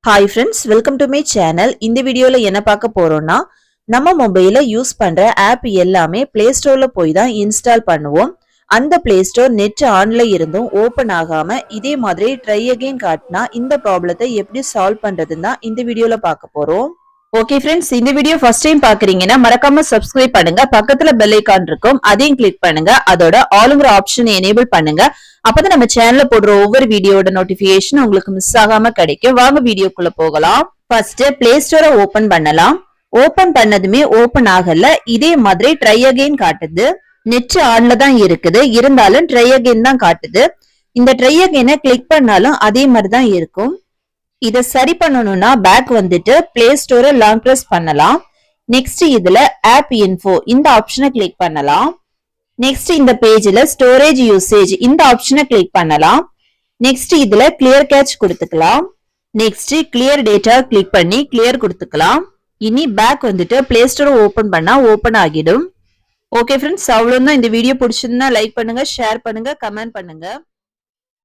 Hi friends, welcome to my channel. இந்த வீடியோல என்ன பார்க்க போறோம்னா நம்ம மொபைல்ல யூஸ் பண்ற ஆப் எல்லாமே Play Storeல போய் தான் இன்ஸ்டால் பண்ணுவோம். அந்த Play Store நெட் ஆன்ல இருந்தும் ஓபன் ஆகாம இதே மாதிரி ட்ரை அகைன் காட்டினா இந்த ப்ராப்ளத்தை எப்படி சால்வ் பண்றதுன்னு தான் இந்த வீடியோல பார்க்க போறோம். ஓகே ஃப்ரெண்ட்ஸ், இந்த வீடியோ ஃபர்ஸ்ட் டைம் பாக்குறீங்கன்னா மறக்காம சப்ஸ்கிரைப் பண்ணுங்க. பக்கத்துல பெல் ஐகான் இருக்கும், அதையும் கிளிக் பண்ணுங்க. அதோட ஆளுங்கிற ஆப்ஷனை எனேபிள் பண்ணுங்க. அப்பதான் நம்ம சேனல்ல போடுற ஒவ்வொரு வீடியோட நோட்டிபிகேஷன் உங்களுக்கு மிஸ் ஆகாம கிடைக்கும். வாங்க வீடியோக்குள்ள போகலாம். ஃபர்ஸ்ட் பிளே ஸ்டோரை ஓபன் பண்ணலாம். ஓபன் பண்ணதுமே ஓபன் ஆகல, இதே மாதிரி ட்ரை அகைன் காட்டுது. நெட் ஆன்ல தான் இருக்குது, இருந்தாலும் ட்ரை அகைன் தான் காட்டுது. இந்த ட்ரை அகைனை கிளிக் பண்ணாலும் அதே மாதிரி தான் இருக்கும். இத சரி பண்ணணும்னா பேக் வந்துட்டு பிளே ஸ்டோரை லாங் பிரஸ் பண்ணலாம். நெக்ஸ்ட் இதுல ஆப் இன்ஃபோ இந்த ஆப்ஷனை கிளிக் பண்ணலாம். நெக்ஸ்ட் இந்த பேஜ்ல ஸ்டோரேஜ் யூசேஜ் இந்த ஆப்ஷனை கிளிக் பண்ணலாம். நெக்ஸ்ட் இதுல கிளியர் கேட்ச் கொடுத்துக்கலாம். நெக்ஸ்ட் கிளியர் டேட்டா கிளிக் பண்ணி கிளியர் கொடுத்துக்கலாம். இனி பேக் வந்துட்டு பிளே ஸ்டோரை ஓபன் பண்ணா ஓபன் ஆகிடும். ஓகே ஃப்ரெண்ட்ஸ், அவ்வளவுதான். இந்த வீடியோ பிடிச்சிருந்தா லைக் பண்ணுங்க, ஷேர் பண்ணுங்க, கமெண்ட் பண்ணுங்க.